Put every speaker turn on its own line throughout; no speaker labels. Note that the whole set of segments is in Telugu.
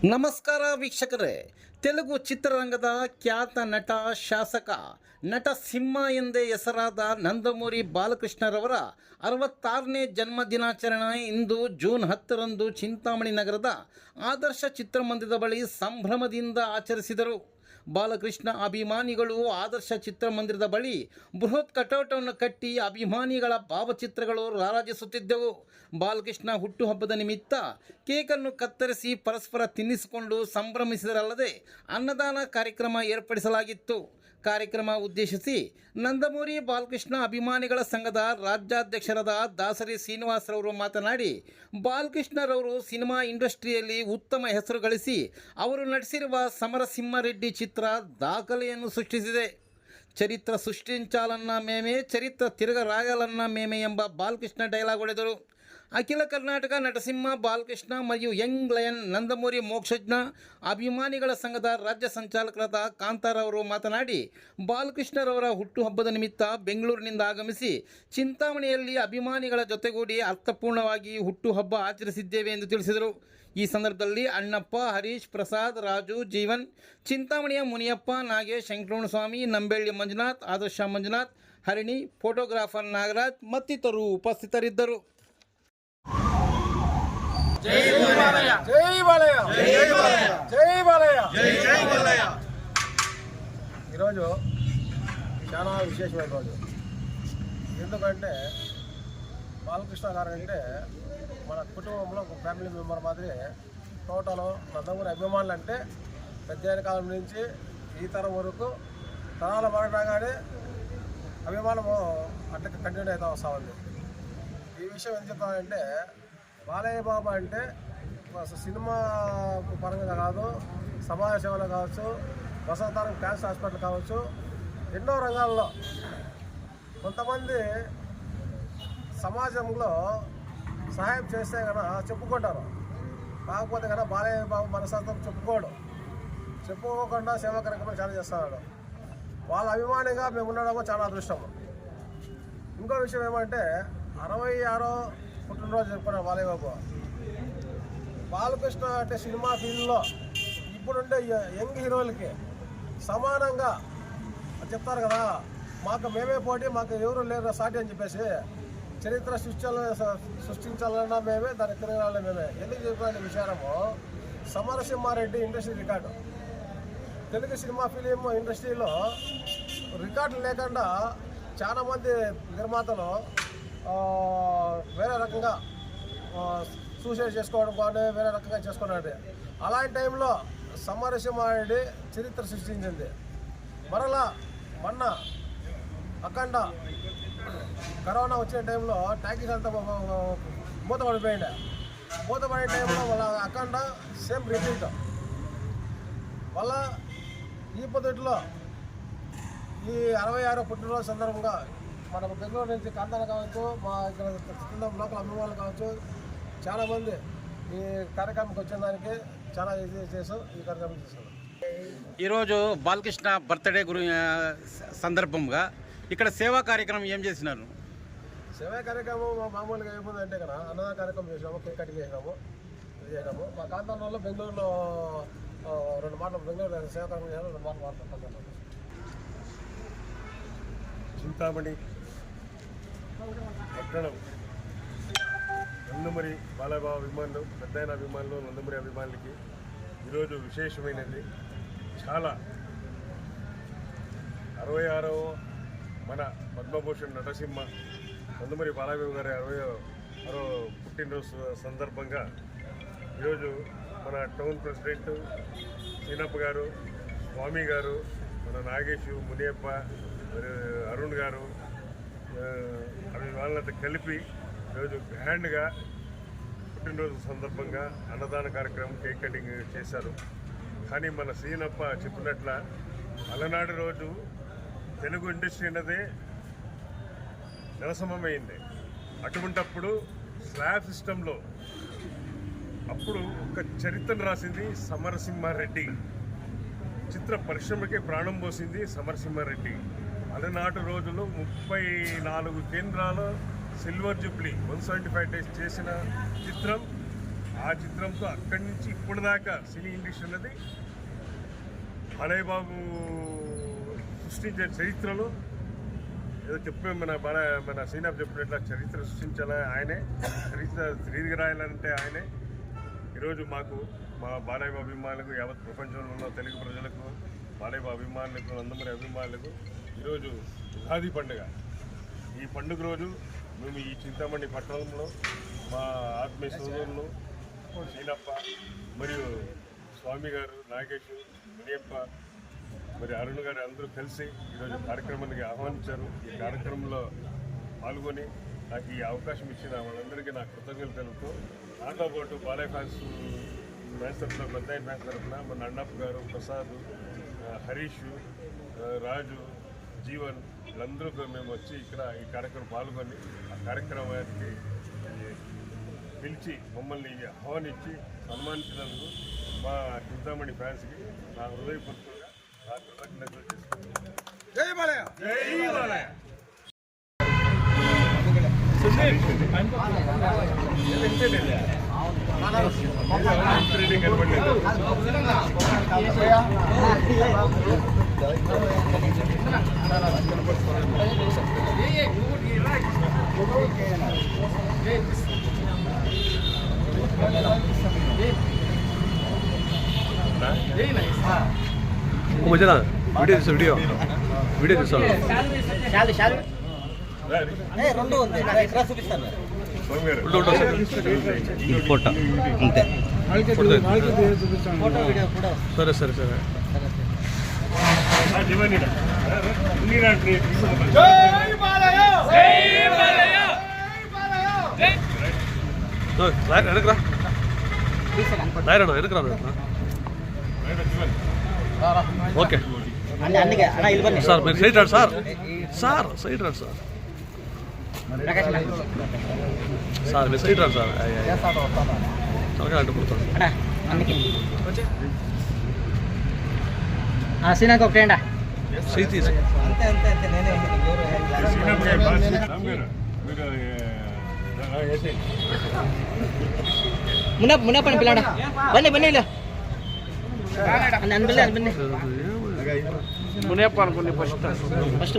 ನಮಸ್ಕಾರ ವೀಕ್ಷಕರೇ. ತೆಲುಗು ಚಿತ್ರರಂಗದ ಖ್ಯಾತ ನಟ, ಶಾಸಕ, ನಟ ಸಿಂಹ ಎಂದೇ ಹೆಸರಾದ ನಂದಮೂರಿ ಬಾಲಕೃಷ್ಣರವರ 66ನೇ ಜನ್ಮದಿನಾಚರಣೆ ಇಂದು ಜೂನ್ 10ರಂದು ಚಿಂತಾಮಣಿ ನಗರದ ಆದರ್ಶ ಚಿತ್ರಮಂದಿರದ ಬಳಿ ಸಂಭ್ರಮದಿಂದ ಆಚರಿಸಿದರು. ಬಾಲಕೃಷ್ಣ ಅಭಿಮಾನಿಗಳು ಆದರ್ಶ ಚಿತ್ರಮಂದಿರದ ಬಳಿ ಬೃಹತ್ ಕಟೌಟನ್ನು ಕಟ್ಟಿ ಅಭಿಮಾನಿಗಳ ಭಾವಚಿತ್ರಗಳು ರಾರಾಜಿಸುತ್ತಿದ್ದವು. ಬಾಲಕೃಷ್ಣ ಹುಟ್ಟುಹಬ್ಬದ ನಿಮಿತ್ತ ಕೇಕನ್ನು ಕತ್ತರಿಸಿ ಪರಸ್ಪರ ತಿನ್ನಿಸಿಕೊಂಡು ಸಂಭ್ರಮಿಸಿದರಲ್ಲದೆ ಅನ್ನದಾನ ಕಾರ್ಯಕ್ರಮ ಏರ್ಪಡಿಸಲಾಗಿತ್ತು. ಕಾರ್ಯಕ್ರಮ ಉದ್ದೇಶಿಸಿ ನಂದಮೂರಿ ಬಾಲಕೃಷ್ಣ ಅಭಿಮಾನಿಗಳ ಸಂಘದ ರಾಜ್ಯಾಧ್ಯಕ್ಷರಾದ ದಾಸರಿ ಶ್ರೀನಿವಾಸರವರು ಮಾತನಾಡಿ, ಬಾಲಕೃಷ್ಣರವರು ಸಿನಿಮಾ ಇಂಡಸ್ಟ್ರಿಯಲ್ಲಿ ಉತ್ತಮ ಹೆಸರು ಗಳಿಸಿ ಅವರು ನಟಿಸಿರುವ ಸಮರಸಿಂಹ ರೆಡ್ಡಿ ಚಿತ್ರ ದಾಖಲೆಯನ್ನು ಸೃಷ್ಟಿಸಿದೆ. ಚರಿತ್ರ ಸೃಷ್ಟಿಂಚಾಲನ್ನ ಮೇಮೆ, ಚರಿತ್ರ ತಿರುಗರಾಯಲನ್ನ ಮೇಮೆ ಎಂಬ ಬಾಲಕೃಷ್ಣ ಡೈಲಾಗ್ ಹೊಡೆದರು. ಅಖಿಲ ಕರ್ನಾಟಕ ನಟಸಿಂಹ ಬಾಲಕೃಷ್ಣ మరియు ಯಂಗ್ ಲಯನ್ ನಂದಮೂರಿ ಮೋಕ್ಷಜ್ಞ ಅಭಿಮಾನಿಗಳ ಸಂಘದ ರಾಜ್ಯ ಸಂಚಾಲಕರಾದ ಕಾಂತಾರವರು ಮಾತನಾಡಿ, ಬಾಲಕೃಷ್ಣರವರ ಹುಟ್ಟುಹಬ್ಬದ ನಿಮಿತ್ತ ಬೆಂಗಳೂರಿನಿಂದ ಆಗಮಿಸಿ ಚಿಂತಾಮಣಿಯಲ್ಲಿ ಅಭಿಮಾನಿಗಳ ಜೊತೆಗೂಡಿ ಅರ್ಥಪೂರ್ಣವಾಗಿ ಹುಟ್ಟುಹಬ್ಬ ಆಚರಿಸಿದ್ದೇವೆ ಎಂದು ತಿಳಿಸಿದರು. ಈ ಸಂದರ್ಭದಲ್ಲಿ ಅಣ್ಣಪ್ಪ, ಹರೀಶ್, ಪ್ರಸಾದ್, ರಾಜು, ಜೀವನ್, ಚಿಂತಾಮಣಿಯ ಮುನಿಯಪ್ಪ, ನಾಗೇಶ್, ಶಂಕರಸ್ವಾಮಿ, ನಂಬೆಳ್ಳಿ ಮಂಜುನಾಥ್, ಆದರ್ಶ ಮಂಜುನಾಥ್, ಹರಿಣಿ, ಫೋಟೋಗ್ರಾಫರ್ ನಾಗರಾಜ್ ಮತ್ತಿತರರು ಉಪಸ್ಥಿತರಿದ್ದರು.
జై బాలయ్య జై బాలయ్య జై బాలయ్య జై బాలయ్య జై బాలయ్య. ఈరోజు చాలా విశేషమైన రోజు. ఎందుకంటే బాలకృష్ణ గారు అంటే మన కుటుంబంలో ఒక ఫ్యామిలీ మెంబర్ మాదిరి. టోటల్ నందమూరి అభిమానులు అంటే పెద్ద కాలం నుంచి ఈ తరం వరకు తరాల మారగానే అభిమానము అట్లా కంటిన్యూ అవుతూ వస్తూ ఉంది. ఈ విషయం ఏం చెప్తానంటే, బాలయ్య బాబు అంటే సినిమా పరంగా కాదు, సమాజ సేవలు కావచ్చు, వసంతారం క్యాన్సర్ హాస్పిటల్ కావచ్చు, ఎన్నో రంగాల్లో కొంతమంది సమాజంలో సహాయం చేస్తే కనుక చెప్పుకుంటారు. కాకపోతే కనుక బాలయ్య బాబు మనసంతం చెప్పుకోకుండా సేవా కార్యక్రమాలు చాలా చేస్తున్నాడు. వాళ్ళ అభిమానిగా మేము ఉండడమో చాలా అదృష్టం. ఇంకో విషయం ఏమంటే, 66వ పుట్టినరోజు చెప్పుకున్నాడు బాలయ్య బాబు. బాలకృష్ణ అంటే సినిమా ఫీల్డ్లో ఇప్పుడుండే యంగ్ హీరోలకి సమానంగా చెప్తారు కదా, మాకు మేమే పోటీ, మాకు ఎవరు లేరు సాటి అని చెప్పేసి చరిత్ర సృష్టించాలన్నా మేమే, దాన్ని తిరగాలన్నా మేమే. ఎందుకు చెప్పిన విషయము, Samarasimha Reddy industry record. Telugu cinema film ఇండస్ట్రీలో రికార్డులు లేకుండా చాలామంది నిర్మాతలు వేరే రకంగా సూసైడ్ చేసుకోవడం కానీ వేరే రకంగా చేసుకున్నాడు. అలాంటి టైంలో సమరసింహారెడ్డి చరిత్ర సృష్టించింది. మరలా మొన్న అఖండ కరోనా వచ్చిన టైంలో టాకీస్ అంతా మూతపడిపోయింది. మూతపడే టైంలో వాళ్ళ అఖండ సేమ్ రిపీట్. వాళ్ళ ఈ పద్ధతిలో ఈ 66వ పుట్టినరోజు సందర్భంగా మనకు బెంగళూరు నుంచి కాంతార కావచ్చు, మా ఇక్కడ లోకల్ అభిమానులు కావచ్చు, చాలామంది ఈ కార్యక్రమంకి వచ్చిన దానికి చాలా ఇది చేసాం. ఈ కార్యక్రమం చేశాను.
ఈరోజు బాలకృష్ణ బర్త్డే సందర్భంగా ఇక్కడ సేవా కార్యక్రమం ఏం చేసినారు?
సేవా కార్యక్రమం మామూలుగా ఏముందంటే కదా, అన్నదాన కార్యక్రమం చేసినాము, కేక్ కటింగ్ చేసినాము, ఇది చేసినాము. మా కాంతారంలో బెంగళూరులో 2 మాటలు బెంగళూరు సేవా కార్యక్రమం చేయాలి, 2 మాటలు మాట్లాడుతున్నాను.
చింతామణి పట్టణం నందమూరి బాలయ్య బాబు అభిమానులు, పెద్దయిన అభిమానులు, నందమూరి అభిమానులకి ఈరోజు విశేషమైనది. చాలా 66వ మన పద్మభూషణ్ నటసింహ నందమూరి బాలయ్య బాబు గారి 66వ పుట్టినరోజు సందర్భంగా ఈరోజు మన టౌన్ ప్రెసిడెంట్ సీనప్ప గారు, స్వామి గారు, మన నాగేష్, మునియప్ప, మరి అరుణ్ గారు అవి వాళ్ళంతా కలిపి ఈరోజు గ్రాండ్గా పుట్టినరోజు సందర్భంగా అన్నదాన కార్యక్రమం, కేక్ కటింగ్ చేశారు. కానీ మన సీనప్ప చెప్పినట్ల అలనాడు రోజు తెలుగు ఇండస్ట్రీ అన్నదే నిరసమమైంది. అటువంటప్పుడు స్లాబ్ సిస్టంలో అప్పుడు ఒక చరిత్రను రాసింది సమరసింహారెడ్డి. చిత్ర పరిశ్రమకి ప్రాణం పోసింది సమరసింహారెడ్డి. అలనాటి రోజుల్లో 34 కేంద్రాలు సిల్వర్ జూబ్లీ 175 డేస్ చేసిన చిత్రం ఆ చిత్రంతో అక్కడి నుంచి ఇప్పుడు దాకా సినీ ఇండస్ట్రీ అన్నది బాలయ్య బాబు సృష్టించే చరిత్రలో ఏదో చెప్పే మన శ్రీనాథ్ చెప్పినట్ల చరిత్ర సృష్టించాలని ఆయనే, చరిత్ర తిరిగి రాయాలంటే ఆయనే. ఈరోజు మాకు మా బాలయ్య బాబు అభిమానులకు, యావత్ ప్రపంచంలో ఉన్న తెలుగు ప్రజలకు, బాలయ్య బాబు అభిమానులకు, నందమూరి అభిమానులకు ఈరోజు ఉగాది పండుగ. ఈ పండుగ రోజు మేము ఈ చింతామణి పట్టణంలో మా ఆత్మీయ సోదరులు సీనప్ప మరియు స్వామి గారు, నాగేష్, మునియప్ప, మరి అరుణ్ గారు అందరూ కలిసి ఈరోజు కార్యక్రమానికి ఆహ్వానించారు. ఈ కార్యక్రమంలో పాల్గొని నాకు ఈ అవకాశం ఇచ్చిన వాళ్ళందరికీ నా కృతజ్ఞతలు తెలుపుతూ, నాతో పాటు బాలయ్య ఫ్యాన్స్ తరఫున, పెద్ద ఫ్యాన్స్ తరఫున మన అన్నప్ప గారు, ప్రసాద్, హరీష్, రాజు, జీవన్ వీళ్ళందరూ మేము వచ్చి ఇక్కడ ఈ కార్యక్రమం పాల్గొని ఆ కార్యక్రమానికి పిలిచి మమ్మల్ని ఆహ్వానించి సన్మానించినందుకు మా చింతామణి ఫ్యాన్స్కి నా హృదయపూర్వకంగా నా కృతజ్ఞతలు చేసుకుంటున్నాను.
జై బాలయ్య.
జై బాలయ్య.
मुझे ना वीडियो తీసుకోవాలి. ఫోటో అంతే. సరే సరే సరే. వెనకరా రాయరా వెనకరా. ఓకే సార్, మీరు సైడ్ రాడు సార్. సార్ సైడ్ రాడు సార్. సార్ మీరు సైడ్ రాడు సార్. తలకాయ అడ్డుపడుతుంది.
సీనాకి ఒకటేండా
సై తీసి
మున్న పని పిల్లాడా బన్నీ బన్నీ అన్బిల్లే అన్బిల్లే
మునియప్ప అనుకోండి first
first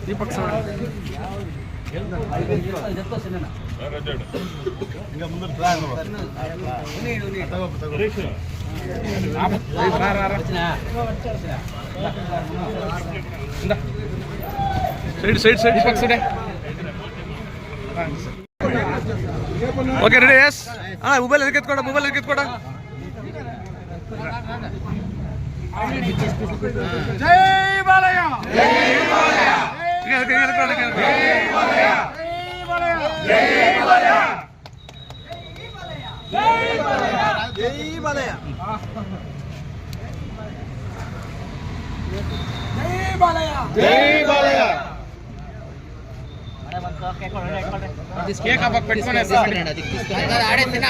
Deepak sir side side side Deepak side. Okay ready. Yes mobile ఎదుకెత్తుకోడా, మొబైల్ ఎదుకెత్తుకోడా.
జై బాలయ్య.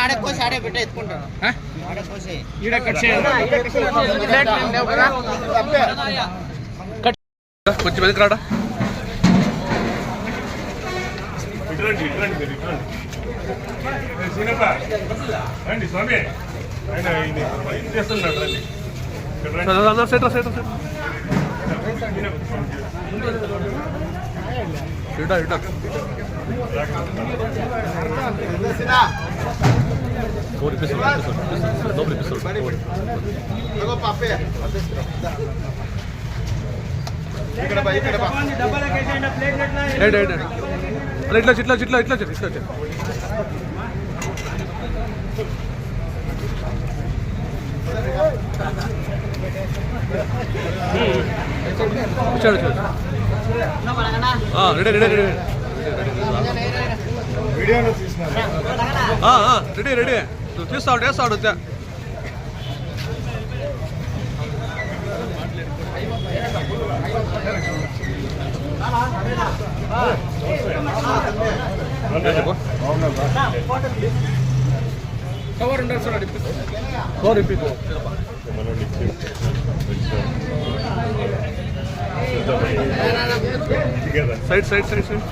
ఆడే కోసి ఆడే పెట్టే ఎత్తుకుంటాను.
కొంచెం వెనక్కి రాడా.
ఇట్రండి మీరు ఇట్రండి. సీనప్ప రండి స్వామి, ఆయన ఇది చేస్తున్నాడు. రండి
సెట్ సెట్ ఇటా ఇటా ఇట్లా ఇట్లా ఇట్లా ఇట్లా ఇట్లా రెడీ రెడీ రెడీ
వీడియోలో తీసినారు.
రెడీ రెడీ తీస్తాడు వేస్తాడు. కవర్ ఉండదు సార్. కవర్ ఇప్పికో
మనం together.
Side side side side